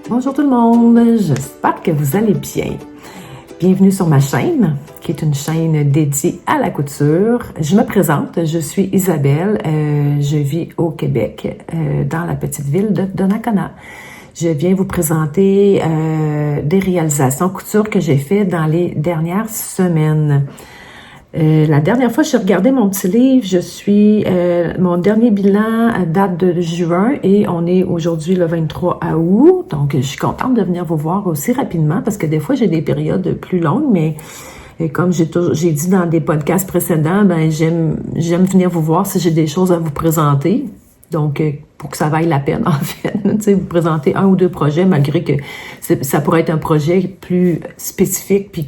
Bonjour tout le monde, j'espère que vous allez bien. Bienvenue sur ma chaîne, qui est une chaîne dédiée à la couture. Je me présente, je suis Isabelle, je vis au Québec, dans la petite ville de Donnacona. Je viens vous présenter des réalisations couture que j'ai faites dans les dernières semaines. La dernière fois, j'ai regardé mon petit livre, mon dernier bilan date de juin et on est aujourd'hui le 23 août. Donc, je suis contente de venir vous voir aussi rapidement parce que des fois, j'ai des périodes plus longues, mais comme j'ai dit dans des podcasts précédents, ben j'aime venir vous voir si j'ai des choses à vous présenter. Donc, pour que ça vaille la peine, en fait, tu sais, vous présenter un ou deux projets, malgré que ça pourrait être un projet plus spécifique puis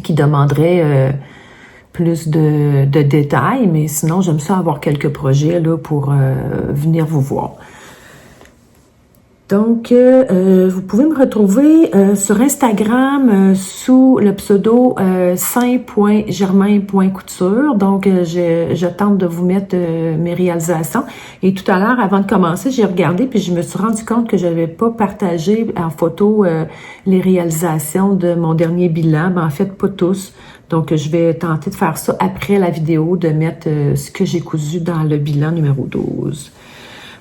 qui demanderait plus de détails, mais sinon, j'aime ça avoir quelques projets là pour venir vous voir. Donc, vous pouvez me retrouver sur Instagram sous le pseudo saint.germain.couture. Donc, je tente de vous mettre mes réalisations. Et tout à l'heure, avant de commencer, j'ai regardé puis je me suis rendu compte que je n'avais pas partagé en photo les réalisations de mon dernier bilan. Ben, en fait, pas tous. Donc, je vais tenter de faire ça après la vidéo, de mettre ce que j'ai cousu dans le bilan numéro 12.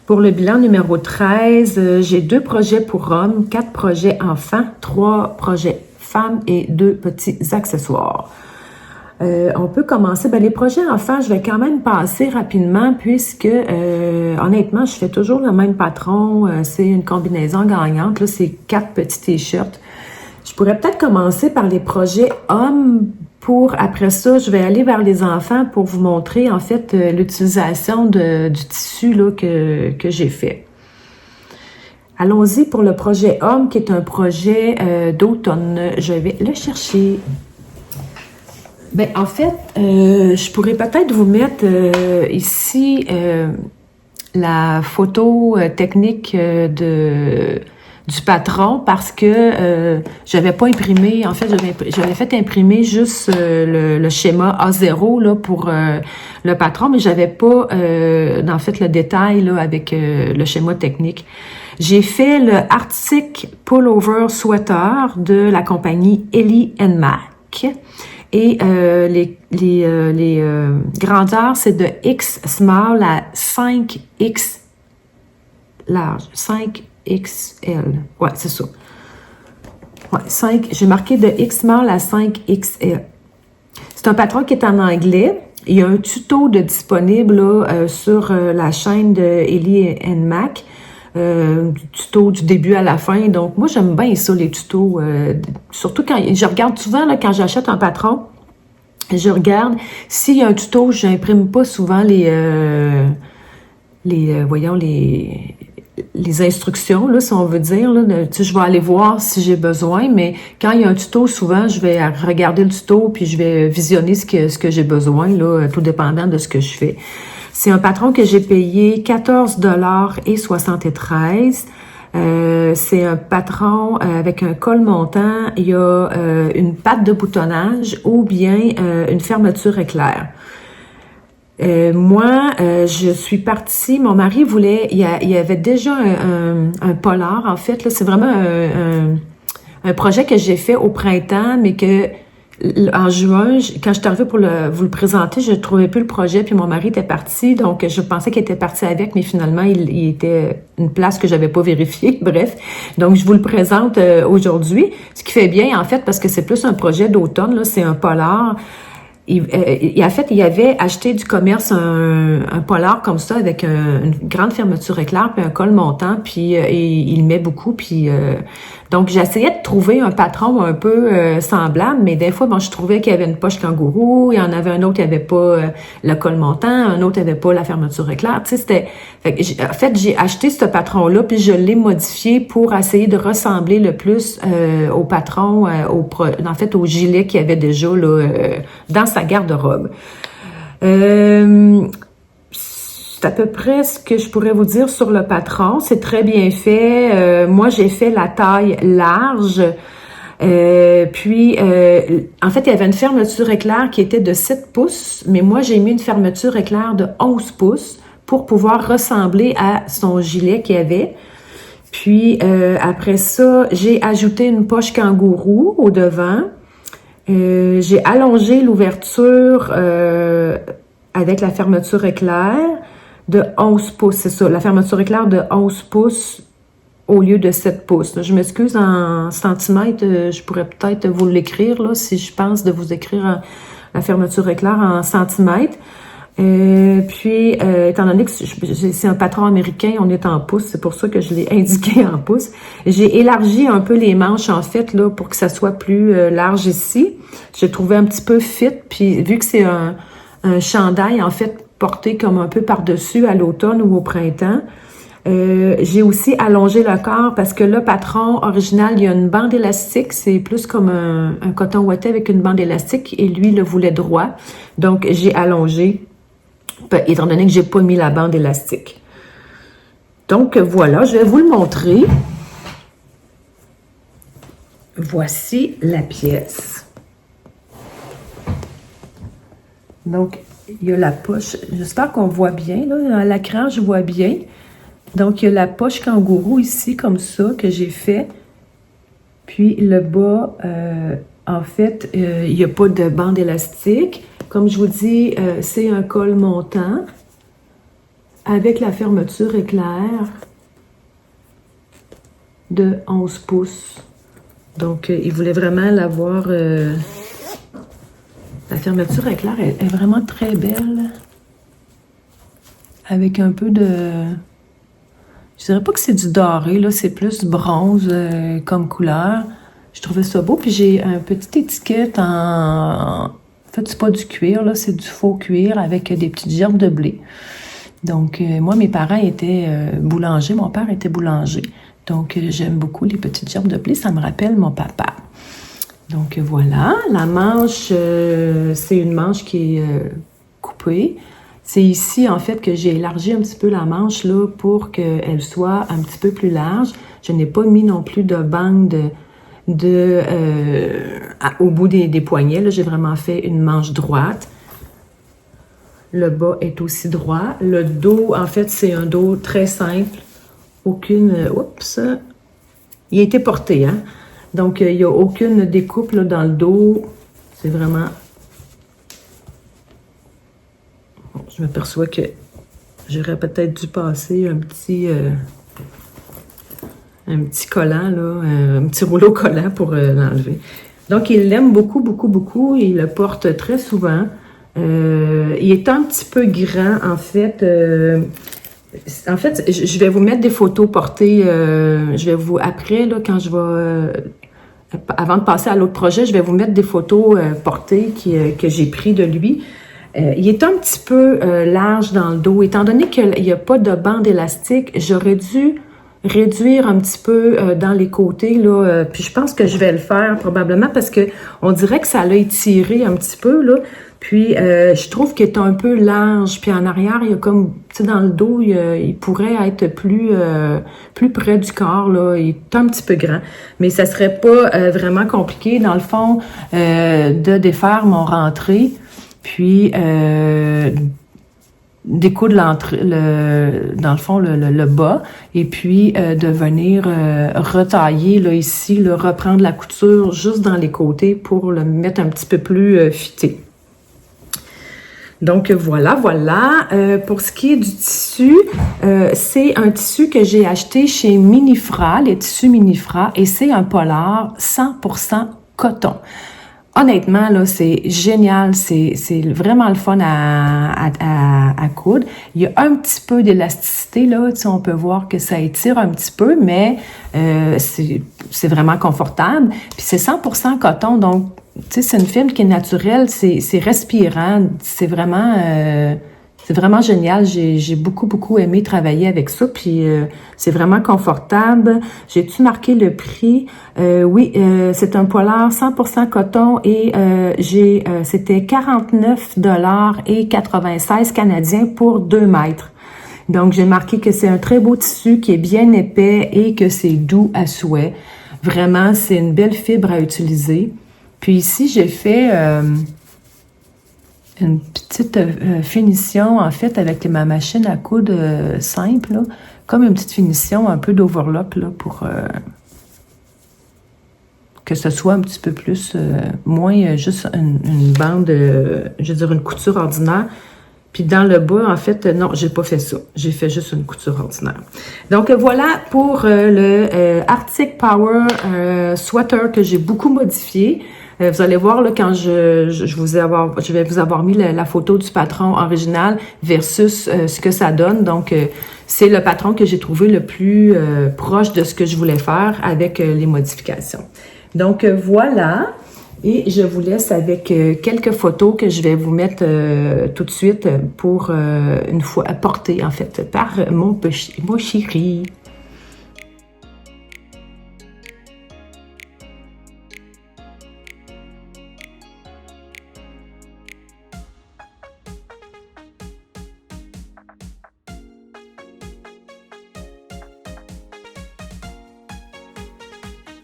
Pour le bilan numéro 13, j'ai 2 projets pour hommes, 4 projets enfants, 3 projets femmes et 2 petits accessoires. On peut commencer. Les projets enfants, je vais quand même passer rapidement puisque, honnêtement, je fais toujours le même patron. C'est une combinaison gagnante. Là, c'est 4 petits t-shirts. Je pourrais peut-être commencer par les projets hommes. Après ça, je vais aller vers les enfants pour vous montrer, en fait, l'utilisation du tissu là, que j'ai fait. Allons-y pour le projet homme, qui est un projet d'automne. Je vais le chercher. En fait, je pourrais peut-être vous mettre ici la photo technique du patron parce que j'avais pas imprimé, en fait, j'avais fait imprimer juste le schéma A0 là, pour le patron, mais j'avais pas, en fait, le détail là, avec le schéma technique. J'ai fait le Arctic Pullover Sweater de la compagnie Ellie & Mac. Et les grandeurs, c'est de X small à 5X large. 5XL. Ouais, c'est ça. Ouais, j'ai marqué de X small à 5XL. C'est un patron qui est en anglais. Il y a un tuto disponible là, sur la chaîne de Ellie & Mac. Tuto du début à la fin. Donc, moi, j'aime bien ça, les tutos. Surtout quand je regarde souvent, là, quand j'achète un patron, je regarde. S'il y a un tuto, j'imprime pas souvent les instructions, là, si on veut dire. Là, je vais aller voir si j'ai besoin, mais quand il y a un tuto, souvent, je vais regarder le tuto puis je vais visionner ce que j'ai besoin, là, tout dépendant de ce que je fais. C'est un patron que j'ai payé 14,73 $. C'est un patron avec un col montant. Il y a une patte de boutonnage ou bien une fermeture éclair. Moi, je suis partie, mon mari voulait, il y avait déjà un polar, en fait, là, c'est vraiment un projet que j'ai fait au printemps, mais que en juin, quand je suis arrivée pour vous le présenter, je ne trouvais plus le projet, puis mon mari était parti, donc je pensais qu'il était parti avec, mais finalement, il était une place que j'avais pas vérifiée, bref. Donc, je vous le présente aujourd'hui, ce qui fait bien, en fait, parce que c'est plus un projet d'automne, là, c'est un polar. En fait, il avait acheté du commerce un polar comme ça avec une grande fermeture éclair puis un col montant, puis il met beaucoup, puis donc j'essayais de trouver un patron un peu semblable, mais des fois, je trouvais qu'il y avait une poche kangourou, il y en avait un autre qui avait pas le col montant, un autre qui avait pas la fermeture éclair, tu sais, en fait, j'ai acheté ce patron-là, puis je l'ai modifié pour essayer de ressembler le plus au patron, en fait, au gilet qu'il y avait déjà là dans sa garde-robe. C'est à peu près ce que je pourrais vous dire sur le patron. C'est très bien fait. Moi, j'ai fait la taille large. En fait, il y avait une fermeture éclair qui était de 7 pouces, mais moi, j'ai mis une fermeture éclair de 11 pouces pour pouvoir ressembler à son gilet qu'il y avait. Puis, après ça, j'ai ajouté une poche kangourou au devant. J'ai allongé l'ouverture avec la fermeture éclair de 11 pouces, c'est ça, la fermeture éclair de 11 pouces au lieu de 7 pouces. Je m'excuse en centimètres, je pourrais peut-être vous l'écrire, là, si je pense de vous écrire la fermeture éclair en centimètres. Puis, étant donné que c'est un patron américain, on est en pouces, c'est pour ça que je l'ai indiqué en pouces. J'ai élargi un peu les manches, en fait, là, pour que ça soit plus large ici. J'ai trouvé un petit peu fit, puis vu que c'est un chandail, en fait, porté comme un peu par-dessus à l'automne ou au printemps, j'ai aussi allongé le corps parce que le patron original, il y a une bande élastique, c'est plus comme un coton ouaté avec une bande élastique et lui le voulait droit. Donc, j'ai allongé, étant donné que j'ai pas mis la bande élastique. Donc, voilà, je vais vous le montrer. Voici la pièce. Donc, il y a la poche. J'espère qu'on voit bien, là. À l'écran, je vois bien. Donc, il y a la poche kangourou ici, comme ça, que j'ai fait. Puis, le bas, en fait, il n'y a pas de bande élastique. Comme je vous dis, c'est un col montant avec la fermeture éclair de 11 pouces. Donc, il voulait vraiment l'avoir... la fermeture éclair est vraiment très belle. Avec un peu de... Je dirais pas que c'est du doré, là, c'est plus bronze comme couleur. Je trouvais ça beau. Puis j'ai une petite étiquette en... En fait, c'est pas du cuir, là, c'est du faux cuir avec des petites gerbes de blé. Donc, moi, mes parents étaient boulangers. Mon père était boulanger. Donc, j'aime beaucoup les petites gerbes de blé. Ça me rappelle mon papa. Donc, voilà. La manche, c'est une manche qui est coupée. C'est ici, en fait, que j'ai élargi un petit peu la manche, là, pour qu'elle soit un petit peu plus large. Je n'ai pas mis non plus de bande au bout des poignets. Là, j'ai vraiment fait une manche droite. Le bas est aussi droit. Le dos, en fait, c'est un dos très simple. Aucune... Oups! Il a été porté, hein? Donc, il n'y a aucune découpe là, dans le dos. C'est vraiment... Bon, je m'aperçois que j'aurais peut-être dû passer un petit collant, là, un petit rouleau collant pour l'enlever. Donc, il l'aime beaucoup, beaucoup, beaucoup. Il le porte très souvent. Il est un petit peu grand, en fait. Je vais vous mettre des photos portées. Je vais vous, après, là, quand je vais... avant de passer à l'autre projet, je vais vous mettre des photos portées que j'ai prises de lui. Il est un petit peu large dans le dos. Étant donné qu'il n'y a pas de bande élastique, j'aurais dû réduire un petit peu dans les côtés, là. Puis je pense que je vais le faire probablement parce que on dirait que ça l'a étiré un petit peu, là. Puis je trouve qu'il est un peu large. Puis en arrière, il y a comme, tu sais, dans le dos, il pourrait être plus près du corps, là. Il est un petit peu grand. Mais ça serait pas vraiment compliqué, dans le fond, de défaire mon rentrée. Puis, découdre dans le fond, le bas, et puis de venir retailler, là, ici, là, reprendre la couture juste dans les côtés pour le mettre un petit peu plus fité. Donc, voilà. Pour ce qui est du tissu, c'est un tissu que j'ai acheté chez Minifra, les tissus Minifra, et c'est un polar 100% coton. Honnêtement, là, c'est génial, c'est vraiment le fun à coudre. Il y a un petit peu d'élasticité, là, tu sais, on peut voir que ça étire un petit peu, mais c'est vraiment confortable. Puis c'est 100% coton, donc, tu sais, c'est une fibre qui est naturelle, c'est respirant, c'est vraiment génial. J'ai beaucoup aimé travailler avec ça, puis c'est vraiment confortable. J'ai-tu marqué le prix? Oui, c'est un polar 100% coton et c'était 49,96 canadiens pour 2 mètres. Donc, j'ai marqué que c'est un très beau tissu qui est bien épais et que c'est doux à souhait. Vraiment, c'est une belle fibre à utiliser. Puis ici, j'ai fait... une petite finition, en fait, avec ma machine à coudre simple, là. comme une petite finition, un peu d'overlock, là, pour que ce soit un petit peu plus, moins juste une bande, je veux dire une couture ordinaire. Puis dans le bas, en fait, non, j'ai pas fait ça. J'ai fait juste une couture ordinaire. Donc voilà pour le Arctic Power sweater que j'ai beaucoup modifié. Vous allez voir là quand je vais vous avoir mis la photo du patron original versus ce que ça donne. Donc c'est le patron que j'ai trouvé le plus proche de ce que je voulais faire avec les modifications. Donc voilà. Et je vous laisse avec quelques photos que je vais vous mettre tout de suite pour une fois portées en fait par mon chéri.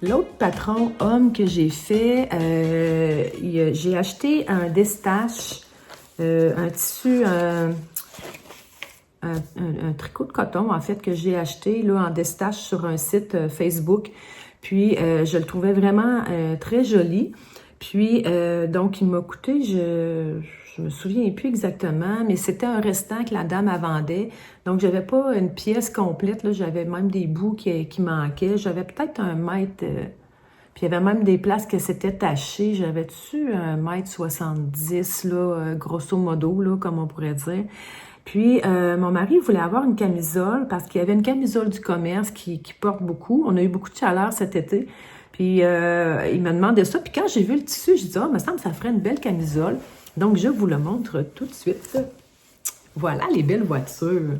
L'autre patron homme que j'ai fait, j'ai acheté un destache, un tissu, un tricot de coton en fait que j'ai acheté là en destache sur un site Facebook. Puis je le trouvais vraiment très joli. Puis donc il m'a coûté, je me souviens plus exactement, mais c'était un restant que la dame a vendait. Donc j'avais pas une pièce complète, là, j'avais même des bouts qui manquaient. J'avais peut-être 1 mètre, puis il y avait même des places que c'était taché. J'avais-tu 1,70 m là, grosso modo, là, comme on pourrait dire. Puis, mon mari voulait avoir une camisole parce qu'il y avait une camisole du commerce qui porte beaucoup. On a eu beaucoup de chaleur cet été. Puis, il m'a demandé ça. Puis, quand j'ai vu le tissu, j'ai dit, ah, me semble que ça ferait une belle camisole. Donc, je vous le montre tout de suite. Voilà les belles voitures.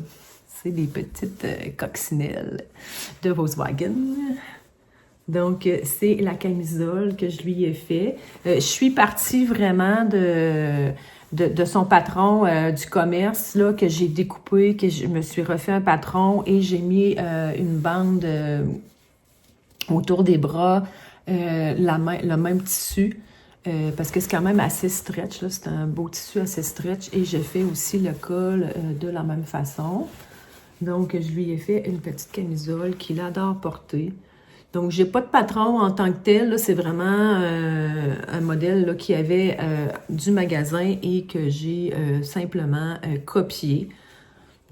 C'est des petites coccinelles de Volkswagen. Donc, c'est la camisole que je lui ai fait. Je suis partie vraiment de son patron du commerce, là, que j'ai découpé, que je me suis refait un patron et j'ai mis une bande autour des bras, le même tissu, parce que c'est quand même assez stretch, là, c'est un beau tissu assez stretch, et j'ai fait aussi le col de la même façon. Donc, je lui ai fait une petite camisole qu'il adore porter. Donc, j'ai pas de patron en tant que tel, là, c'est vraiment un modèle là, qui avait du magasin et que j'ai simplement copié.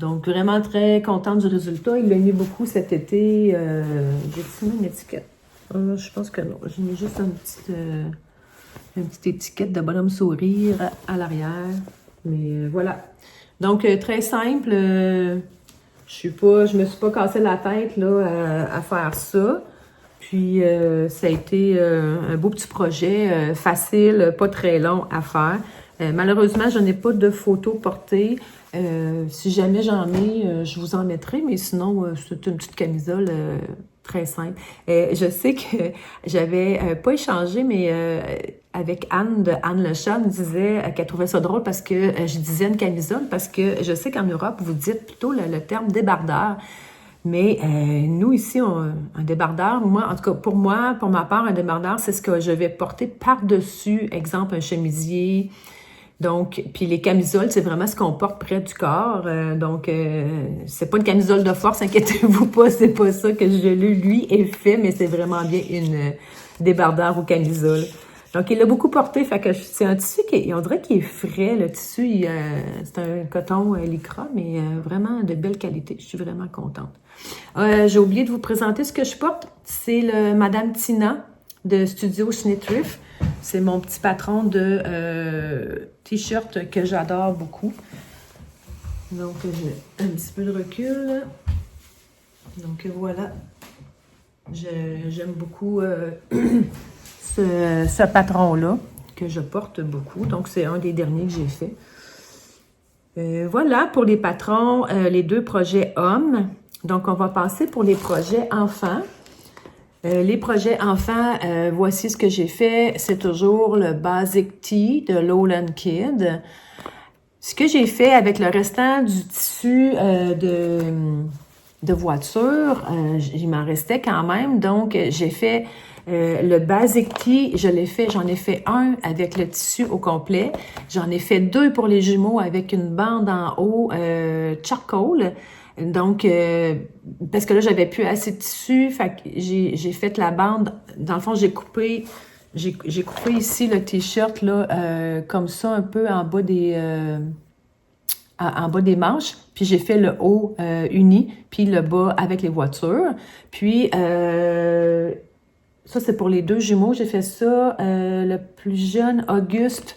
Donc, vraiment très contente du résultat. Il l'a mis beaucoup cet été. J'ai mis une étiquette. Je pense que non. J'ai mis juste une petite étiquette de bonhomme sourire à l'arrière. Mais voilà. Donc, très simple. Je me suis pas cassé la tête là, à faire ça. Puis, ça a été un beau petit projet, facile, pas très long à faire. Malheureusement, je n'ai pas de photos portées. Si jamais j'en ai, je vous en mettrai, mais sinon, c'est une petite camisole très simple. Je sais que j'avais pas échangé, mais avec Anne de Anne Le Chat me disait qu'elle trouvait ça drôle parce que je disais une camisole, parce que je sais qu'en Europe, vous dites plutôt le terme débardeur. Mais nous, ici, un débardeur, moi, en tout cas, pour moi, pour ma part, un débardeur, c'est ce que je vais porter par-dessus, exemple, un chemisier. Donc, puis les camisoles, c'est vraiment ce qu'on porte près du corps. Donc, c'est pas une camisole de force, inquiétez-vous pas, c'est pas ça que lui ai fait, mais c'est vraiment bien une débardeur ou camisole. Donc, il l'a beaucoup porté, fait que c'est un tissu on dirait qu'il est frais, le tissu, c'est un coton lycra, mais vraiment de belle qualité. Je suis vraiment contente. J'ai oublié de vous présenter ce que je porte. C'est le Madame Tina de Studio Schnittriff. C'est mon petit patron de t-shirt que j'adore beaucoup. Donc, j'ai un petit peu de recul. Donc, voilà. J'aime beaucoup ce patron-là que je porte beaucoup. Donc, c'est un des derniers que j'ai fait. Voilà pour les patrons, les 2 projets hommes. Donc, on va passer pour les projets enfants. Les projets enfants, voici ce que j'ai fait. C'est toujours le Basic Tee de Lowland Kid. Ce que j'ai fait avec le restant du tissu de voiture, il m'en restait quand même. Donc, j'ai fait le Basic Tee, j'en ai fait un avec le tissu au complet. J'en ai fait 2 pour les jumeaux avec une bande en haut charcoal. Donc, parce que là, j'avais plus assez de tissu, fait que j'ai fait la bande. Dans le fond, j'ai coupé ici le t-shirt, là, comme ça, un peu en bas en bas des manches, puis j'ai fait le haut uni, puis le bas avec les voitures. Puis, ça, c'est pour les deux jumeaux. J'ai fait ça. Le plus jeune, Auguste,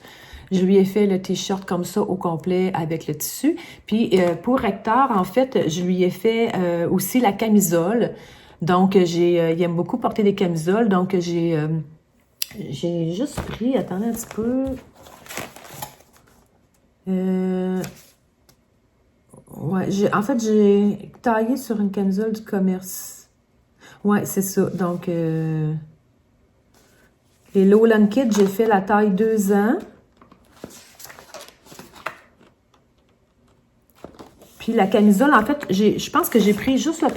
je lui ai fait le t-shirt comme ça au complet avec le tissu. Puis pour Hector, en fait, je lui ai fait aussi la camisole. Donc, il aime beaucoup porter des camisoles. Donc, j'ai juste pris, attendez un petit peu. Ouais, en fait, j'ai taillé sur une camisole du commerce. Ouais, c'est ça. Donc, les Lowland Kids, j'ai fait la taille 2 ans. Puis la camisole, en fait, je pense que j'ai pris juste le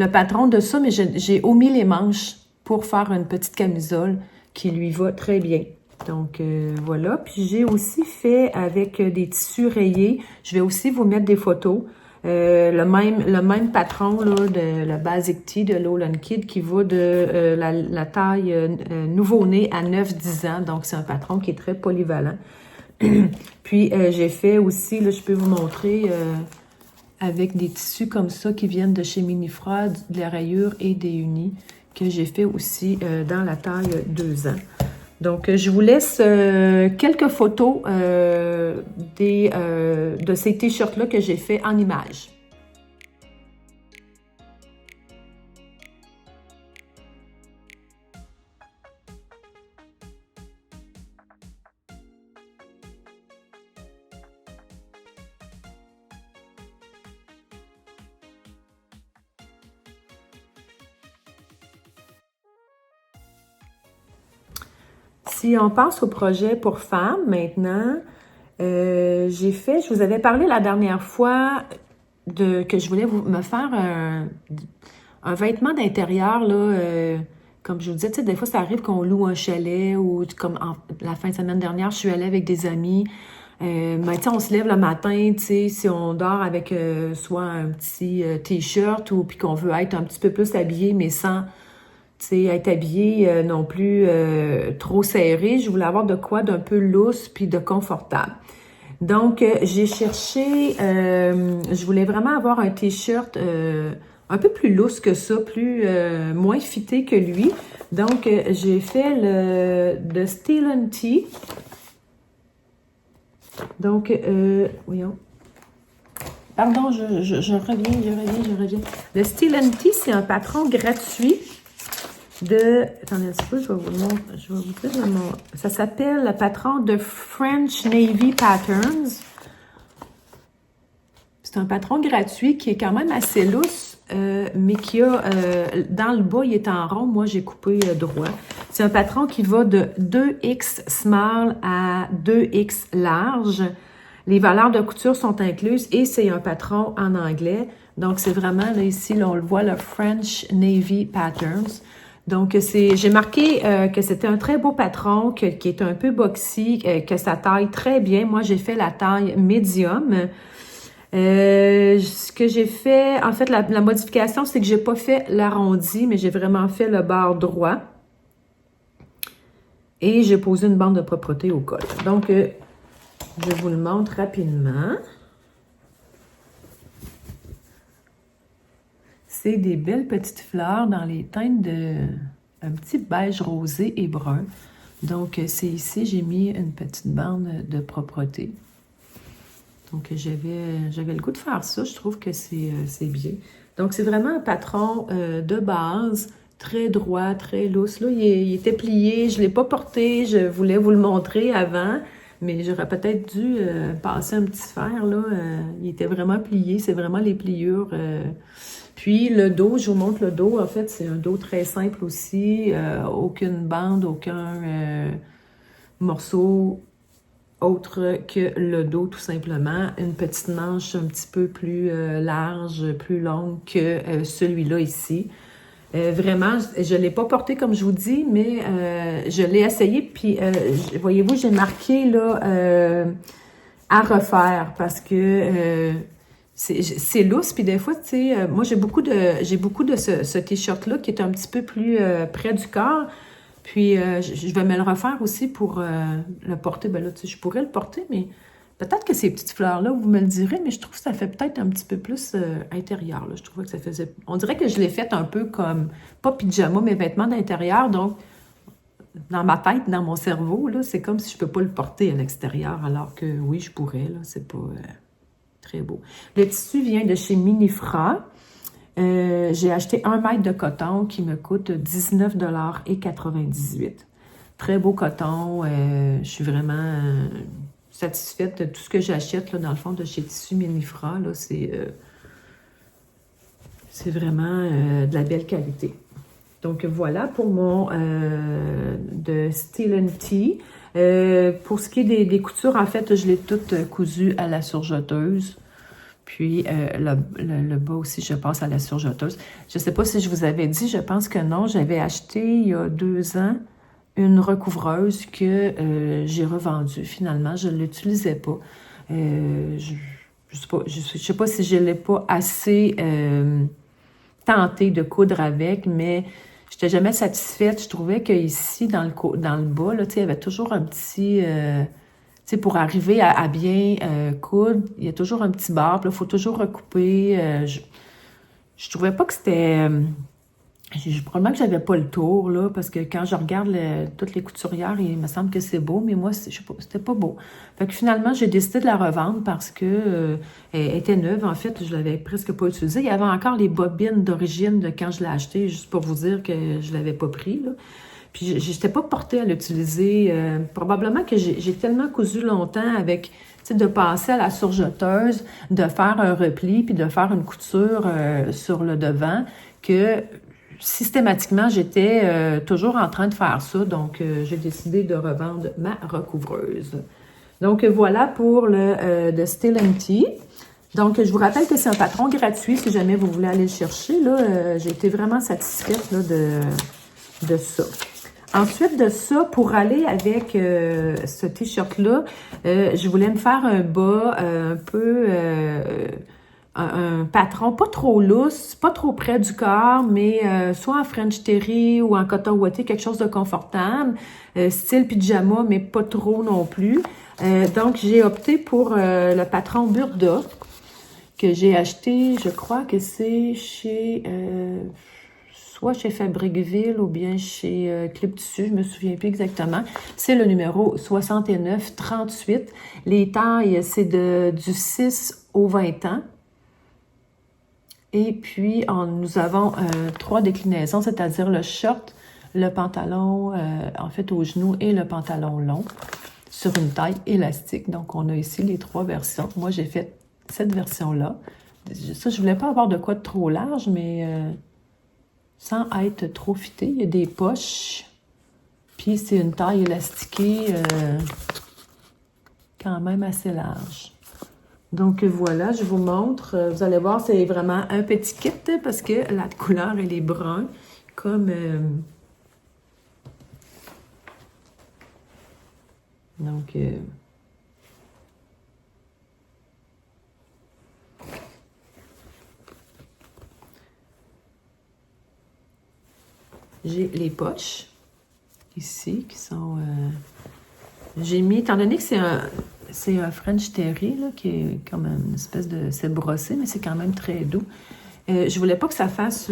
patron de ça, mais j'ai omis les manches pour faire une petite camisole qui lui va très bien. Donc, voilà. Puis j'ai aussi fait avec des tissus rayés. Je vais aussi vous mettre des photos. Le même patron là, de la Basic Tee de Lowland Kid qui va de la taille nouveau-né à 9-10 ans. Donc, c'est un patron qui est très polyvalent. Puis, j'ai fait aussi, là, je peux vous montrer, avec des tissus comme ça qui viennent de chez Minifra, de la rayure et des unis, que j'ai fait aussi dans la taille 2 ans. Donc, je vous laisse quelques photos de ces t-shirts-là que j'ai fait en images. Si on passe au projet pour femmes maintenant, je vous avais parlé la dernière fois que je voulais me faire un vêtement d'intérieur, là, comme je vous disais, tu sais, des fois ça arrive qu'on loue un chalet ou comme la fin de semaine dernière, je suis allée avec des amis. Mais tu sais, on se lève le matin, tu sais, si on dort avec soit un petit t-shirt ou puis qu'on veut être un petit peu plus habillé, mais sans être habillé non plus trop serré. Je voulais avoir de quoi d'un peu lousse puis de confortable. Donc, j'ai cherché, je voulais vraiment avoir un t-shirt un peu plus lousse que ça, moins fité que lui. Donc, j'ai fait le Steel & Tee. Donc, voyons. Pardon, je reviens. Le Steel & Tee, c'est un patron gratuit attendez un petit peu, je vais vous dire ça s'appelle le patron de French Navy Patterns. C'est un patron gratuit qui est quand même assez lousse, mais qui a, dans le bas, il est en rond. Moi, j'ai coupé droit. C'est un patron qui va de 2X small à 2X large. Les valeurs de couture sont incluses et c'est un patron en anglais. Donc, c'est vraiment, là, ici, là, on le voit, le French Navy Patterns. Donc, j'ai marqué que c'était un très beau patron, qui est un peu boxy, que ça taille très bien. Moi, j'ai fait la taille médium. Ce que j'ai fait, en fait, la modification, c'est que j'ai pas fait l'arrondi, mais j'ai vraiment fait le bord droit. Et j'ai posé une bande de propreté au col. Donc, je vous le montre rapidement. C'est des belles petites fleurs dans les teintes de un petit beige rosé et brun. Donc, c'est ici, j'ai mis une petite bande de propreté. Donc, j'avais le goût de faire ça. Je trouve que c'est bien. Donc, c'est vraiment un patron de base, très droit, très lousse. Là, il était plié. Je ne l'ai pas porté. Je voulais vous le montrer avant. Mais j'aurais peut-être dû passer un petit fer. Là. Il était vraiment plié. C'est vraiment les pliures. Puis le dos, je vous montre le dos. En fait, c'est un dos très simple aussi. Aucune bande, aucun morceau autre que le dos, tout simplement. Une petite manche un petit peu plus large, plus longue que celui-là ici. Vraiment, je ne l'ai pas porté comme je vous dis, mais je l'ai essayé. Puis, voyez-vous, j'ai marqué là à refaire parce que c'est lousse, puis des fois, tu sais, moi, j'ai beaucoup de ce t-shirt-là qui est un petit peu plus près du corps. Puis, je vais me le refaire aussi pour le porter. Ben là, tu sais, je pourrais le porter, mais peut-être que ces petites fleurs-là, vous me le direz, mais je trouve que ça fait peut-être un petit peu plus intérieur, là. Je trouvais que ça faisait... On dirait que je l'ai fait un peu comme, pas pyjama, mais vêtements d'intérieur. Donc, dans ma tête, dans mon cerveau, là, c'est comme si je peux pas le porter à l'extérieur, alors que oui, je pourrais, là. C'est pas très beau. Le tissu vient de chez Minifra. J'ai acheté 1 mètre de coton qui me coûte 19,98 $. Très beau coton. Je suis vraiment satisfaite de tout ce que j'achète, là, dans le fond, de chez Tissu Minifra. Là, c'est vraiment de la belle qualité. Donc, voilà pour mon de Steel & Tea. Pour ce qui est des coutures, en fait, je l'ai toutes cousues à la surjeteuse. Puis, le bas aussi, je passe à la surjeteuse. Je ne sais pas si je vous avais dit, je pense que non. J'avais acheté, il y a 2 ans, une recouvreuse que j'ai revendue. Finalement, je ne l'utilisais pas. Je ne sais pas si je ne l'ai pas assez tenté de coudre avec, mais je n'étais jamais satisfaite. Je trouvais qu'ici, dans le bas, là, il y avait toujours un petit... tu sais, pour arriver à bien coudre, il y a toujours un petit barre, puis là, il faut toujours recouper. Je trouvais pas que c'était... probablement que j'avais pas le tour, là, parce que quand je regarde toutes les couturières, il me semble que c'est beau, mais moi, je sais pas, c'était pas beau. Fait que finalement, j'ai décidé de la revendre parce que elle était neuve. En fait, je l'avais presque pas utilisée. Il y avait encore les bobines d'origine de quand je l'ai acheté, juste pour vous dire que je l'avais pas pris, là. Puis, je n'étais pas portée à l'utiliser. Probablement que j'ai tellement cousu longtemps avec, tu sais, de passer à la surjeteuse, de faire un repli, puis de faire une couture sur le devant, que systématiquement, j'étais toujours en train de faire ça. Donc, j'ai décidé de revendre ma recouvreuse. Donc, voilà pour le de Steel & Tea. Donc, je vous rappelle que c'est un patron gratuit si jamais vous voulez aller le chercher. Là, j'ai été vraiment satisfaite là, de ça. Ensuite de ça, pour aller avec ce t-shirt-là, je voulais me faire un bas un peu... un patron pas trop lousse, pas trop près du corps, mais soit en French terry ou en coton ouaté, quelque chose de confortable, style pyjama, mais pas trop non plus. Donc, j'ai opté pour le patron Burda, que j'ai acheté, je crois que c'est chez... soit chez Fabriqueville ou bien chez Clip Tissu, je me souviens plus exactement. C'est le numéro 6938. Les tailles, c'est du 6 au 20 ans. Et puis, nous avons 3 déclinaisons, c'est-à-dire le short, le pantalon, en fait, au genou et le pantalon long sur une taille élastique. Donc, on a ici les 3 versions. Moi, j'ai fait cette version-là. Ça, je voulais pas avoir de quoi de trop large, mais... sans être trop fité. Il y a des poches. Puis c'est une taille élastiquée quand même assez large. Donc voilà, je vous montre. Vous allez voir, c'est vraiment un petit kit parce que la couleur, elle est brun. Comme... donc... j'ai les poches ici qui sont... j'ai mis, étant donné que c'est un French terry, là, qui est comme une espèce de... c'est brossé, mais c'est quand même très doux. Je voulais pas que ça fasse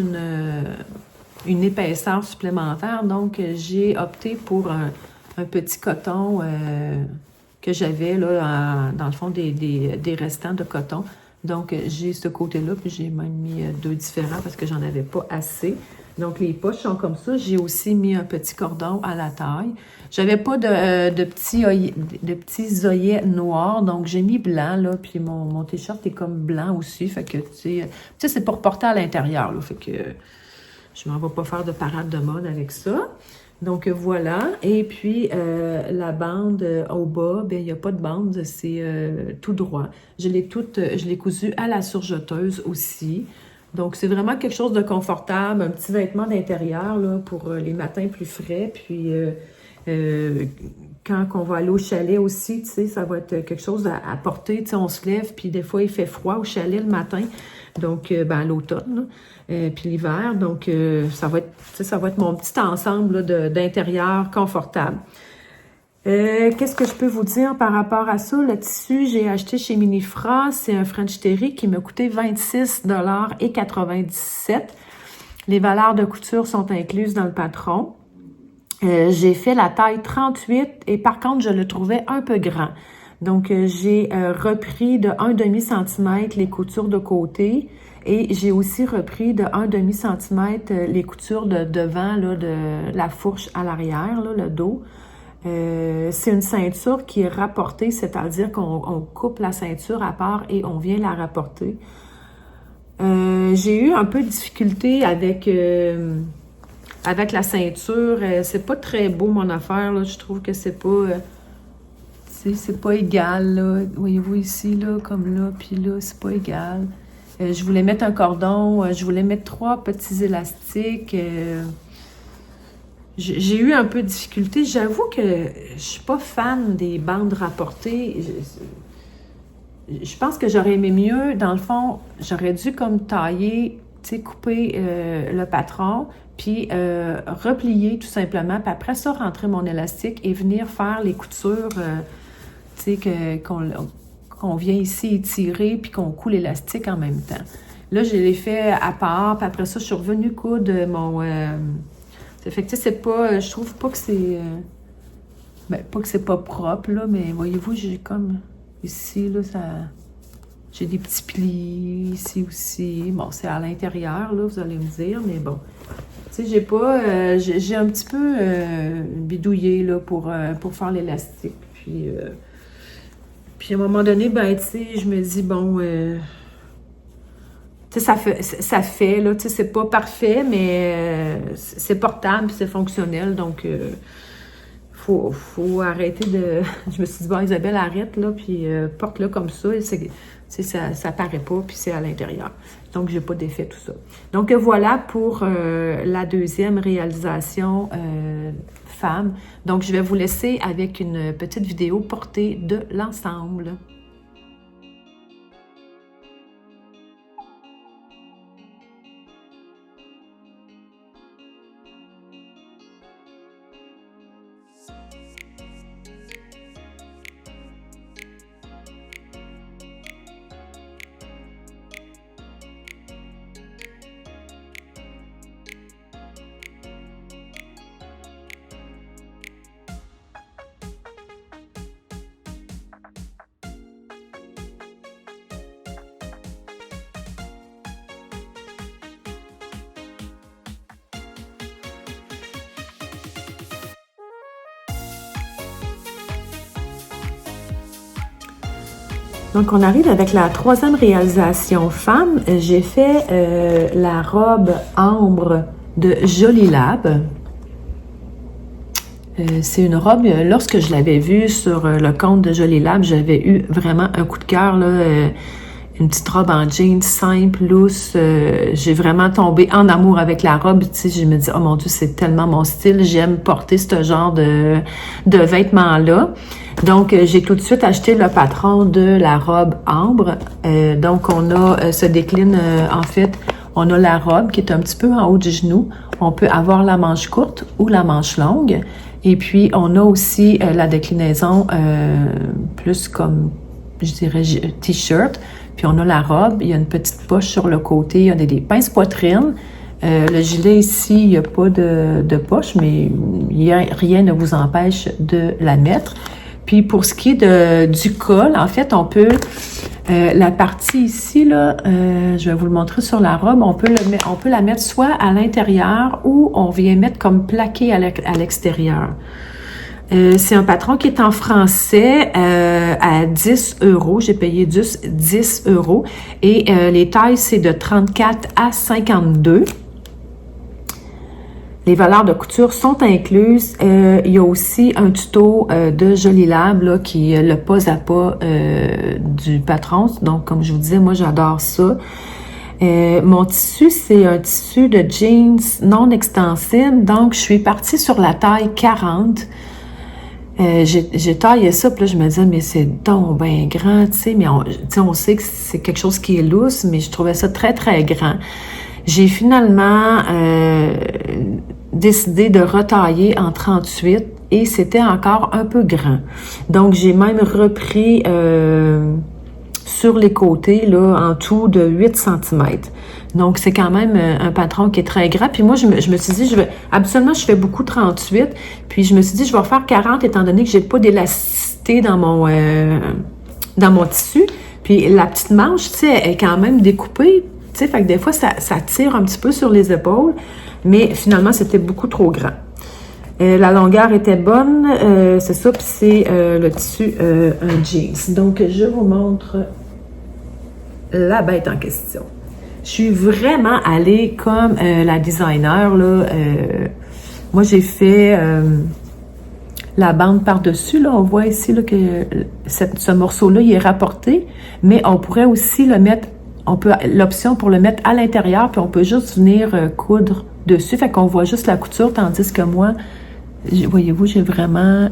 une épaisseur supplémentaire, donc j'ai opté pour un petit coton que j'avais là dans le fond des restants de coton. Donc, j'ai ce côté-là, puis j'ai même mis 2 différents parce que j'en avais pas assez. Donc, les poches sont comme ça. J'ai aussi mis un petit cordon à la taille. J'avais pas de petits œillets noirs, donc j'ai mis blanc, là, puis mon t-shirt est comme blanc aussi, fait que, tu sais, c'est pour porter à l'intérieur, là, fait que je m'en vais pas faire de parade de mode avec ça. Donc, voilà. Et puis, la bande au bas, bien, il n'y a pas de bande, c'est tout droit. Je l'ai cousu à la surjeteuse aussi. Donc, c'est vraiment quelque chose de confortable, un petit vêtement d'intérieur là pour les matins plus frais. Puis, Quand on va aller au chalet aussi, tu sais, ça va être quelque chose à porter. Tu sais, on se lève, puis des fois, il fait froid au chalet le matin. Donc, ben, à l'automne, puis l'hiver. Donc, ça va être, tu sais, ça va être mon petit ensemble d'intérieur confortable. Qu'est-ce que je peux vous dire par rapport à ça? Le tissu, j'ai acheté chez Minifra. C'est un French Terry qui m'a coûté 26,97 $. Les valeurs de couture sont incluses dans le patron. J'ai fait la taille 38 et par contre, je le trouvais un peu grand. Donc, j'ai repris de 1,5 cm les coutures de côté et j'ai aussi repris de 1,5 cm les coutures de devant, là, de la fourche à l'arrière, là, le dos. C'est une ceinture qui est rapportée, c'est-à-dire qu'on coupe la ceinture à part et on vient la rapporter. J'ai eu un peu de difficulté avec la ceinture. C'est pas très beau mon affaire, là. Je trouve que c'est pas égal, là. Voyez-vous ici, là, comme là, puis là, c'est pas égal. Je voulais mettre un cordon, je voulais mettre 3 petits élastiques. J'ai eu un peu de difficulté. J'avoue que je suis pas fan des bandes rapportées. Je pense que j'aurais aimé mieux, dans le fond, j'aurais dû comme tailler, tu sais, couper le patron, puis replier tout simplement, puis après ça, rentrer mon élastique et venir faire les coutures, tu sais, qu'on vient ici étirer, puis qu'on coud l'élastique en même temps. Là, je l'ai fait à part, puis après ça, je suis revenue coudre mon... ça fait que, tu sais, c'est pas... je trouve pas que c'est... ben, pas que c'est pas propre, là, mais voyez-vous, j'ai comme... Ici, là, ça... J'ai des petits plis ici aussi. Bon, c'est à l'intérieur, là, vous allez me dire, mais bon. Tu sais, j'ai pas... j'ai un petit peu bidouillé, là, pour faire l'élastique. Puis à un moment donné, ben, tu sais, je me dis, bon... tu sais, ça fait, là, tu sais, c'est pas parfait, mais c'est portable, c'est fonctionnel, donc... faut arrêter de... Je me suis dit, bon, Isabelle, arrête, là, puis porte-le comme ça. Et ça paraît pas, puis c'est à l'intérieur. Donc, j'ai pas d'effet, tout ça. Donc, voilà pour la deuxième réalisation femme. Donc, je vais vous laisser avec une petite vidéo portée de l'ensemble. Donc, on arrive avec la troisième réalisation femme. J'ai fait la robe ambre de Jolie Lab. C'est une robe, lorsque je l'avais vue sur le compte de Jolie Lab, j'avais eu vraiment un coup de cœur, là. Une petite robe en jeans simple, loose. J'ai vraiment tombé en amour avec la robe. Tu sais, je me dis, oh mon Dieu, c'est tellement mon style. J'aime porter ce genre de vêtements-là. Donc, j'ai tout de suite acheté le patron de la robe ambre. Donc, on a, se décline, en fait, on a la robe qui est un petit peu en haut du genou. On peut avoir la manche courte ou la manche longue. Et puis, on a aussi la déclinaison plus comme, je dirais, t-shirt. Puis on a la robe, il y a une petite poche sur le côté, il y a des pinces poitrine. Le gilet ici, il n'y a pas de poche, mais rien ne vous empêche de la mettre. Puis pour ce qui est du col, en fait, on peut, la partie ici, là, je vais vous le montrer sur la robe, on peut la mettre soit à l'intérieur ou on vient mettre comme plaqué à l'extérieur. C'est un patron qui est en français à 10 €. J'ai payé 10 €. Et les tailles, c'est de 34 à 52. Les valeurs de couture sont incluses. Il y a aussi un tuto de Jolie Lab là, qui est le pas à pas du patron. Donc, comme je vous disais, moi, j'adore ça. Mon tissu, c'est un tissu de jeans non extensible. Donc, je suis partie sur la taille 40. j'ai taillé ça, puis là, je me disais, mais c'est donc bien grand, tu sais, mais on sait que c'est quelque chose qui est lousse, mais je trouvais ça très, très grand. J'ai finalement décidé de retailler en 38 et c'était encore un peu grand. Donc, j'ai même repris sur les côtés, là, en tout de 8 cm. Donc, c'est quand même un patron qui est très grand. Puis moi, je me suis dit, absolument, je fais beaucoup 38. Puis je me suis dit, je vais faire 40 étant donné que j'ai pas d'élasticité dans mon tissu. Puis la petite manche, tu sais, elle est quand même découpée. Tu sais, fait que des fois, ça tire un petit peu sur les épaules. Mais finalement, c'était beaucoup trop grand. La longueur était bonne, c'est ça, puis c'est le tissu un jeans. Donc, je vous montre la bête en question. Je suis vraiment allée comme la designer, là. Moi, j'ai fait la bande par-dessus, là. On voit ici là, que ce morceau-là, il est rapporté, mais on pourrait aussi le mettre, l'option pour le mettre à l'intérieur, puis on peut juste venir coudre dessus, fait qu'on voit juste la couture, tandis que moi, voyez-vous, j'ai vraiment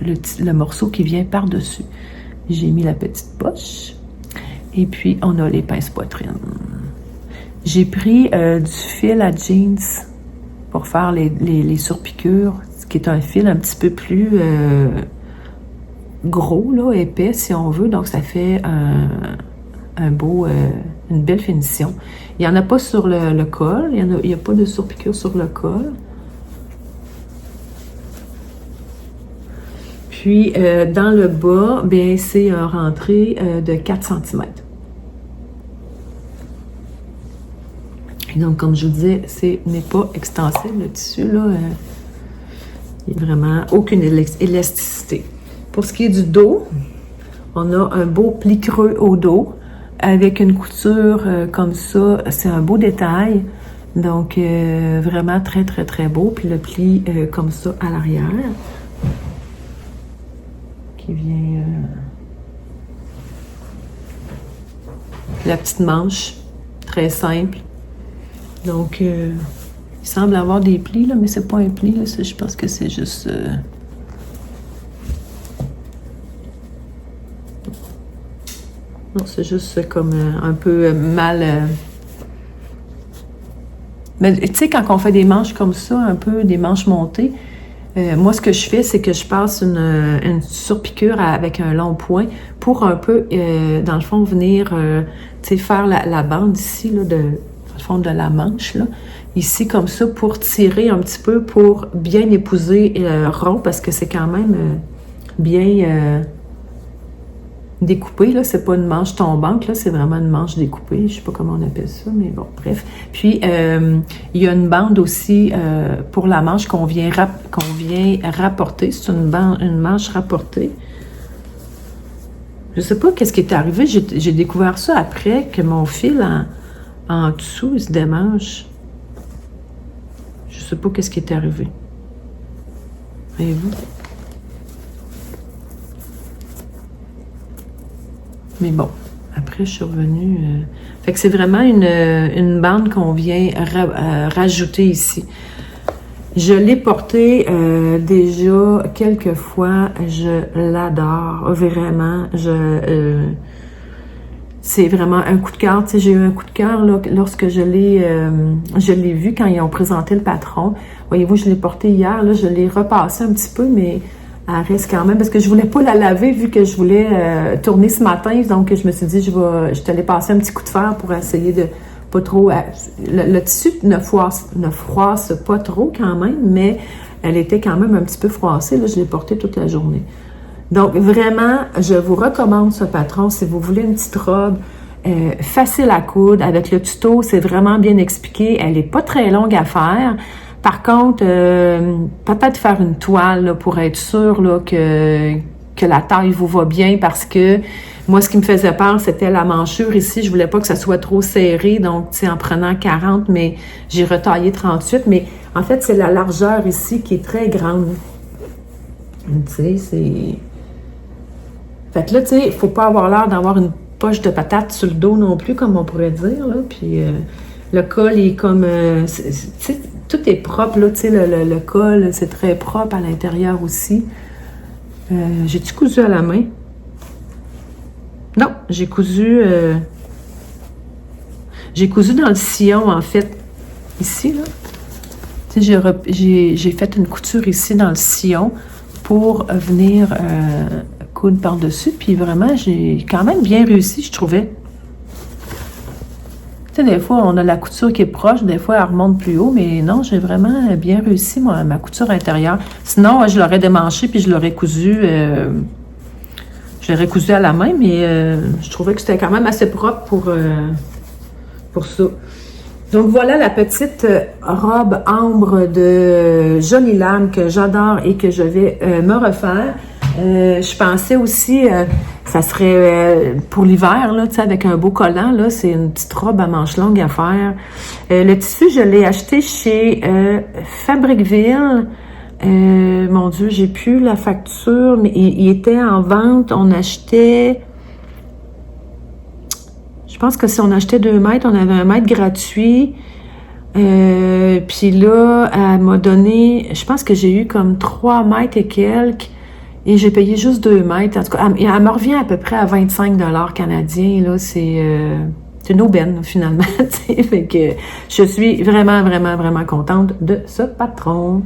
le morceau qui vient par-dessus. J'ai mis la petite poche. Et puis, on a les pinces poitrine. J'ai pris du fil à jeans pour faire les surpiqûres, ce qui est un fil un petit peu plus gros, là, épais, si on veut. Donc, ça fait une belle finition. Il n'y en a pas sur le col. Il n'y a pas de surpiqûre sur le col. Puis, dans le bas, bien, c'est un rentré de 4 cm. Et donc, comme je vous disais, n'est pas extensible, le tissu, là. Il n'y a vraiment aucune élasticité. Pour ce qui est du dos, on a un beau pli creux au dos, avec une couture comme ça. C'est un beau détail. Donc, vraiment très, très, très beau. Puis le pli comme ça à l'arrière. Qui vient la petite manche, très simple. Donc, il semble avoir des plis, là, mais c'est pas un pli, là, je pense que c'est juste... Non, c'est juste comme un peu mal... Mais tu sais, quand on fait des manches comme ça, un peu des manches montées, moi, ce que je fais, c'est que je passe une surpiqûre avec un long point pour un peu, dans le fond, venir, tu sais, faire la bande ici, là, dans le fond de la manche, là, ici, comme ça, pour tirer un petit peu, pour bien épouser le rond, parce que c'est quand même bien découpé, là. C'est pas une manche tombante, là, c'est vraiment une manche découpée. Je sais pas comment on appelle ça, mais bon, bref. Puis, il y a une bande aussi pour la manche qu'on vient rapporter. C'est une manche rapportée. Je sais pas qu'est-ce qui est arrivé. J'ai découvert ça après, que mon fil en dessous, il se démange. Je sais pas qu'est-ce qui est arrivé. Voyez-vous? Mais bon, après, je suis revenue... Fait que c'est vraiment une bande qu'on vient rajouter ici. Je l'ai portée déjà quelques fois. Je l'adore, vraiment. C'est vraiment un coup de cœur. Tu sais, j'ai eu un coup de cœur là, lorsque je l'ai vu quand ils ont présenté le patron. Voyez-vous, je l'ai porté hier. Là, je l'ai repassé un petit peu, mais... Elle reste quand même, parce que je voulais pas la laver vu que je voulais tourner ce matin. Donc, je me suis dit, je t'allais passer un petit coup de fer pour essayer de pas trop... Le tissu ne froisse pas trop quand même, mais elle était quand même un petit peu froissée. Là, je l'ai portée toute la journée. Donc, vraiment, je vous recommande ce patron si vous voulez une petite robe facile à coudre. Avec le tuto, c'est vraiment bien expliqué. Elle est pas très longue à faire. Par contre, peut-être faire une toile là, pour être sûr là, que la taille vous va bien, parce que moi, ce qui me faisait peur, c'était la manchure ici. Je voulais pas que ça soit trop serré, donc tu sais, en prenant 40, mais j'ai retaillé 38. Mais en fait, c'est la largeur ici qui est très grande. Tu sais, c'est... Fait que là, tu sais, il faut pas avoir l'air d'avoir une poche de patate sur le dos non plus, comme on pourrait dire, là. Puis le col est comme... tu sais, tout est propre, là, tu sais, le col, c'est très propre à l'intérieur aussi. J'ai-tu cousu à la main? Non, j'ai cousu dans le sillon, en fait. Ici, là. Tu sais, j'ai fait une couture ici dans le sillon pour venir coudre par-dessus. Puis vraiment, j'ai quand même bien réussi, je trouvais. Tu sais, des fois, on a la couture qui est proche, des fois, elle remonte plus haut, mais non, j'ai vraiment bien réussi, moi, ma couture intérieure. Sinon, je l'aurais démanché, puis je l'aurais cousu à la main, mais je trouvais que c'était quand même assez propre pour ça. Donc, voilà la petite robe ambre de Jolie Lame que j'adore et que je vais me refaire. Je pensais aussi, ça serait pour l'hiver, là, tu sais, avec un beau collant, là, c'est une petite robe à manches longues à faire. Le tissu, je l'ai acheté chez Fabricville. Mon Dieu, j'ai plus la facture, mais il était en vente. On achetait, je pense que si on achetait 2 mètres, on avait 1 mètre gratuit. Puis là, elle m'a donné, je pense que j'ai eu comme 3 mètres et quelques. Et j'ai payé juste 2 mètres. En tout cas, elle me revient à peu près à 25 $ canadiens. Là, c'est une aubaine, finalement. Fait que je suis vraiment, vraiment, vraiment contente de ce patron.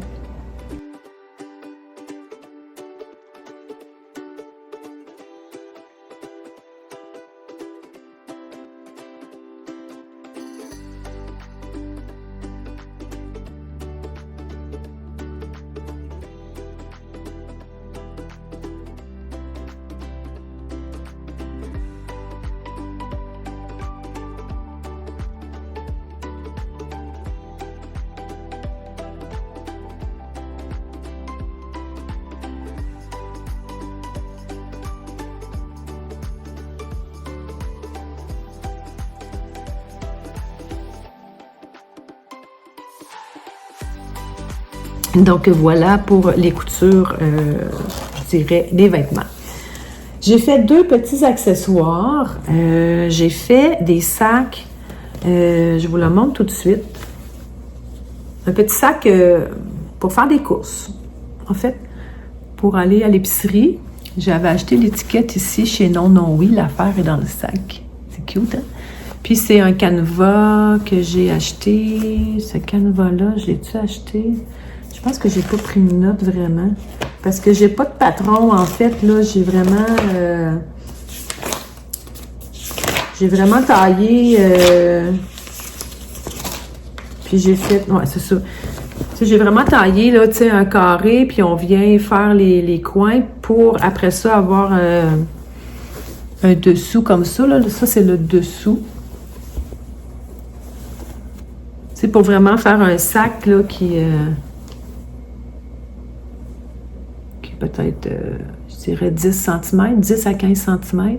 Donc voilà pour les coutures, je dirais, des vêtements. J'ai fait 2 petits accessoires. J'ai fait des sacs, je vous le montre tout de suite. Un petit sac pour faire des courses. En fait, pour aller à l'épicerie, j'avais acheté l'étiquette ici chez Non Non Oui. L'affaire est dans le sac. C'est cute, hein? Puis c'est un canevas que j'ai acheté. Ce canevas-là, je l'ai-tu acheté? Je pense que j'ai pas pris une note vraiment. Parce que j'ai pas de patron, en fait. Là, j'ai vraiment taillé. Puis j'ai fait. Ouais, c'est ça. Tu sais, j'ai vraiment taillé là, tu sais, un carré, puis on vient faire les coins pour après ça avoir un dessous comme ça. Là. Ça, c'est le dessous. C'est pour vraiment faire un sac là, qui peut-être, je dirais 10 cm, 10 à 15 cm.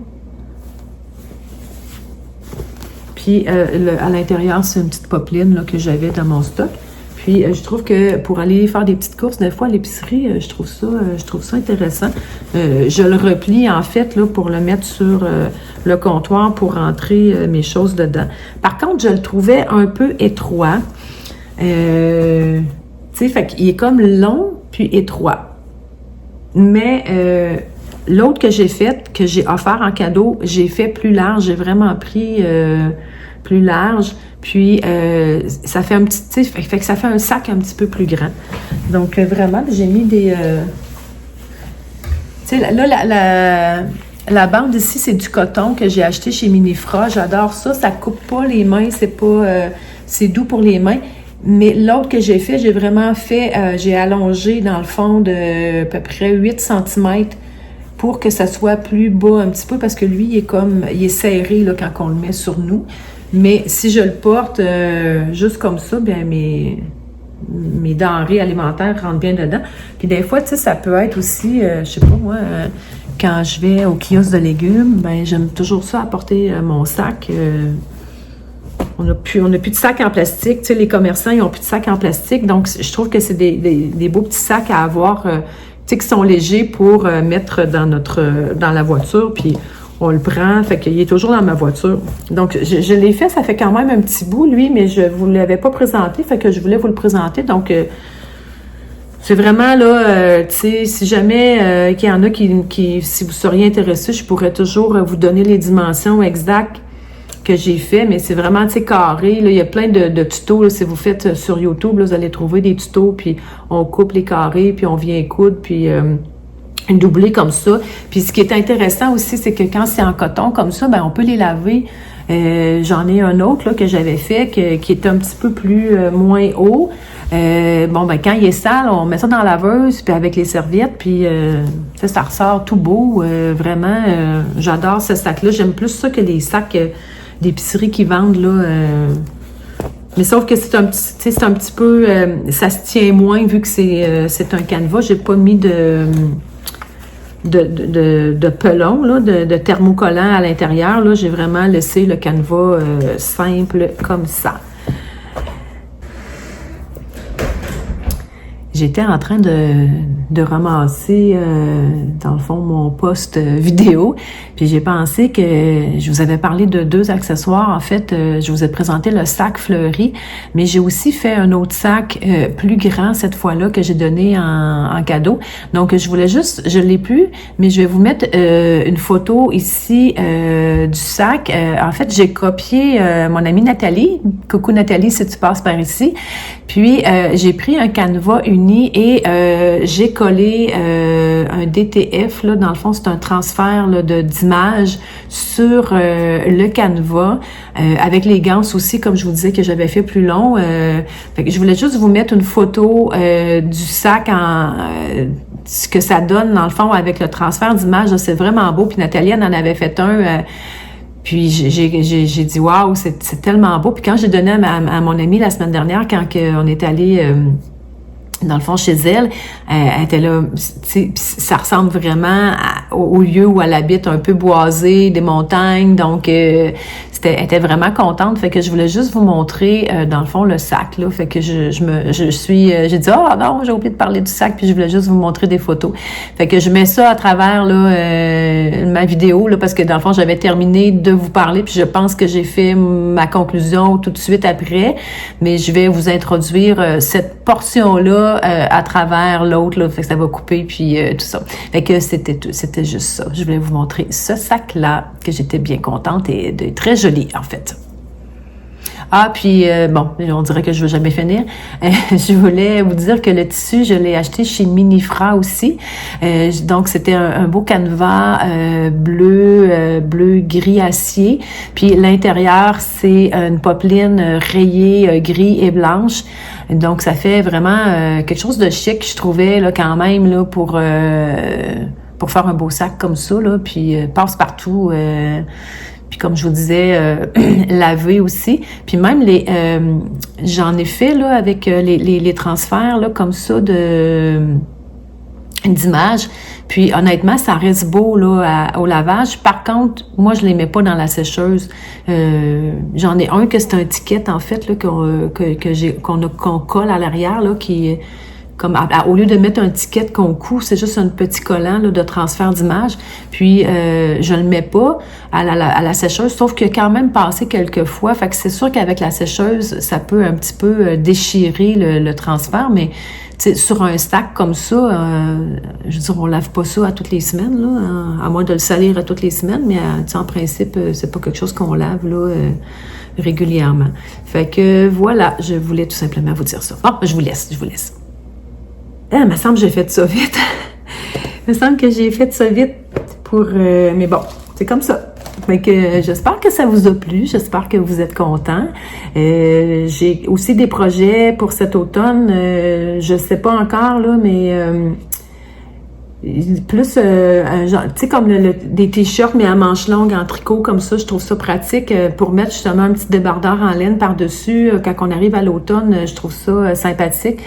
Puis à l'intérieur, c'est une petite popeline là, que j'avais dans mon stock. Puis je trouve que pour aller faire des petites courses, des fois à l'épicerie, je trouve ça intéressant. Je le replie en fait là, pour le mettre sur le comptoir pour rentrer mes choses dedans. Par contre, je le trouvais un peu étroit. Tu sais, fait qu'il est comme long puis étroit. Mais l'autre que j'ai fait, que j'ai offert en cadeau, j'ai fait plus large. J'ai vraiment pris plus large. Puis, ça fait un petit... Tu sais, fait que ça fait un sac un petit peu plus grand. Donc, vraiment, j'ai mis des... tu sais, là, la bande ici, c'est du coton que j'ai acheté chez Minifra. J'adore ça. Ça coupe pas les mains. C'est pas... c'est doux pour les mains. Mais l'autre que j'ai fait, j'ai vraiment fait, j'ai allongé dans le fond de à peu près 8 cm pour que ça soit plus bas un petit peu parce que lui, il est serré là, quand on le met sur nous. Mais si je le porte juste comme ça, bien mes denrées alimentaires rentrent bien dedans. Puis des fois, tu sais, ça peut être aussi, je sais pas moi, quand je vais au kiosque de légumes, ben j'aime toujours ça apporter mon sac. On n'a plus de sacs en plastique. Tu sais, les commerçants, ils n'ont plus de sacs en plastique. Donc, je trouve que c'est des beaux petits sacs à avoir, tu sais, qui sont légers pour mettre dans la voiture. Puis, on le prend. Fait qu'il est toujours dans ma voiture. Donc, je l'ai fait. Ça fait quand même un petit bout, lui, mais je ne vous l'avais pas présenté. Fait que je voulais vous le présenter. Donc, C'est vraiment là, tu sais, si jamais qu'il y en a si vous seriez intéressé, je pourrais toujours vous donner les dimensions exactes que j'ai fait, mais c'est vraiment, tu sais, carré. Là, il y a plein de tutos. Là, si vous faites sur YouTube, là, vous allez trouver des tutos, puis on coupe les carrés, puis on vient coudre, puis doubler comme ça. Puis ce qui est intéressant aussi, c'est que quand c'est en coton comme ça, ben on peut les laver. J'en ai un autre là, que j'avais fait qui est un petit peu plus moins haut. Bon, ben quand il est sale, on met ça dans la laveuse, puis avec les serviettes, puis ça ressort tout beau. Vraiment, j'adore ce sac-là. J'aime plus ça que les sacs d'épicerie qui vendent, là. Mais sauf que c'est un petit peu... ça se tient moins vu que c'est un canevas. J'ai pas mis de pelon, là, de thermocollant à l'intérieur. Là, j'ai vraiment laissé le canevas simple comme ça. J'étais en train de ramasser, dans le fond, mon post vidéo. Puis j'ai pensé que je vous avais parlé de 2 accessoires. En fait, je vous ai présenté le sac fleuri, mais j'ai aussi fait un autre sac plus grand cette fois-là que j'ai donné en cadeau. Donc, je l'ai plus, mais je vais vous mettre une photo ici du sac. En fait, j'ai copié mon amie Nathalie. Coucou Nathalie, si tu passes par ici. Puis, j'ai pris un canevas uni et j'ai collé un DTF, là, dans le fond, c'est un transfert là, d'images sur le canevas, avec les ganses aussi, comme je vous disais, que j'avais fait plus long. Fait que je voulais juste vous mettre une photo du sac ce que ça donne, dans le fond, avec le transfert d'images. C'est vraiment beau. Puis Nathalie, elle en avait fait un... Puis j'ai dit waouh, c'est tellement beau. Puis quand j'ai donné à mon amie la semaine dernière, quand on est allé dans le fond chez elle, elle était là, ça ressemble vraiment au lieu où elle habite, un peu boisé, des montagnes, donc elle était vraiment contente. Fait que je voulais juste vous montrer dans le fond le sac là. Fait que j'ai dit non, j'ai oublié de parler du sac, puis je voulais juste vous montrer des photos. Fait que je mets ça à travers là ma vidéo là, parce que dans le fond j'avais terminé de vous parler, puis je pense que j'ai fait ma conclusion tout de suite après, mais je vais vous introduire cette portion là à travers l'autre là, fait que ça va couper puis tout ça. Fait que c'était juste ça. Je voulais vous montrer ce sac là que j'étais bien contente et très joli en fait. Ah, puis bon, on dirait que je ne veux jamais finir. Je voulais vous dire que le tissu, je l'ai acheté chez Minifra aussi. Donc, c'était un beau canevas bleu gris acier. Puis l'intérieur, c'est une popeline rayée gris et blanche. Donc, ça fait vraiment quelque chose de chic, je trouvais, là, quand même, là, pour faire un beau sac comme ça, là. Puis passe-partout. Puis comme je vous disais, laver aussi. Puis même j'en ai fait là avec les transferts là comme ça d'images. Puis honnêtement, ça reste beau là au lavage. Par contre, moi je les mets pas dans la sécheuse. J'en ai un que c'est un ticket en fait là qu'on colle à l'arrière là qui comme au lieu de mettre un ticket qu'on coud, c'est juste un petit collant là, de transfert d'image. Puis, je le mets pas à la sécheuse, sauf qu'il a quand même passé quelques fois. Fait que c'est sûr qu'avec la sécheuse, ça peut un petit peu déchirer le transfert, mais sur un stack comme ça, je veux dire, on lave pas ça à toutes les semaines, là, à moins de le salir à toutes les semaines, mais en principe, c'est pas quelque chose qu'on lave là régulièrement. Fait que voilà, je voulais tout simplement vous dire ça. Bon, je vous laisse. Il me semble que j'ai fait ça vite. Il me semble que j'ai fait ça vite mais bon, c'est comme ça. Fait que j'espère que ça vous a plu. J'espère que vous êtes contents. J'ai aussi des projets pour cet automne. Je sais pas encore, là, mais plus genre, tu sais, comme des t-shirts, mais à manches longues en tricot, comme ça, je trouve ça pratique pour mettre justement un petit débardeur en laine par-dessus. Quand on arrive à l'automne, je trouve ça sympathique.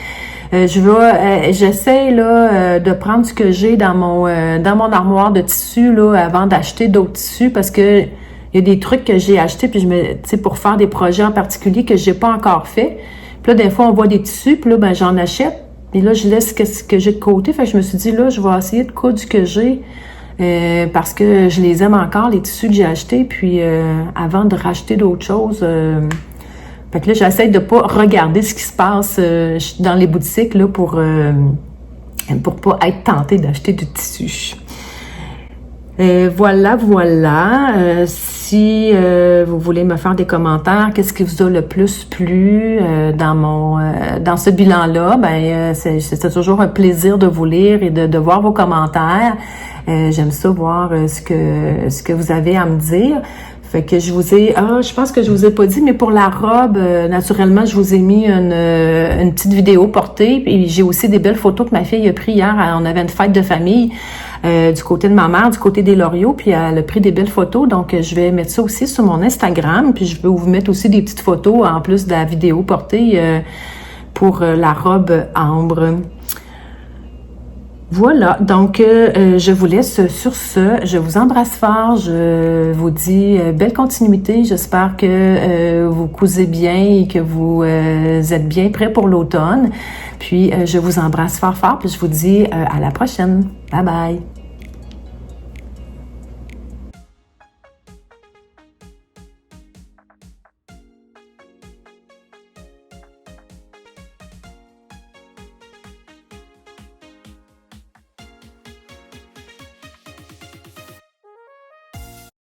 J'essaie là de prendre ce que j'ai dans mon armoire de tissus là avant d'acheter d'autres tissus parce que il y a des trucs que j'ai achetés puis tu sais pour faire des projets en particulier que j'ai pas encore fait. Puis là des fois on voit des tissus puis là ben j'en achète et là je laisse ce que j'ai de côté. Fait que je me suis dit là je vais essayer de coudre ce que j'ai parce que je les aime encore les tissus que j'ai achetés puis avant de racheter d'autres choses Fait que là, j'essaie de pas regarder ce qui se passe dans les boutiques là, pour pas être tentée d'acheter du tissu. Voilà. Si vous voulez me faire des commentaires, qu'est-ce qui vous a le plus plu dans ce bilan-là, c'est toujours un plaisir de vous lire et de voir vos commentaires. J'aime ça voir ce que vous avez à me dire. Fait que je pense que je vous ai pas dit, mais pour la robe, naturellement, je vous ai mis une petite vidéo portée. Et j'ai aussi des belles photos que ma fille a prises hier. On avait une fête de famille du côté de ma mère, du côté des Loriots, puis elle a pris des belles photos. Donc, je vais mettre ça aussi sur mon Instagram. Puis je vais vous mettre aussi des petites photos en plus de la vidéo portée pour la robe ambre. Voilà, donc je vous laisse sur ce. Je vous embrasse fort. Je vous dis belle continuité. J'espère que vous cousez bien et que vous êtes bien prêts pour l'automne. Puis je vous embrasse fort, puis je vous dis à la prochaine. Bye bye!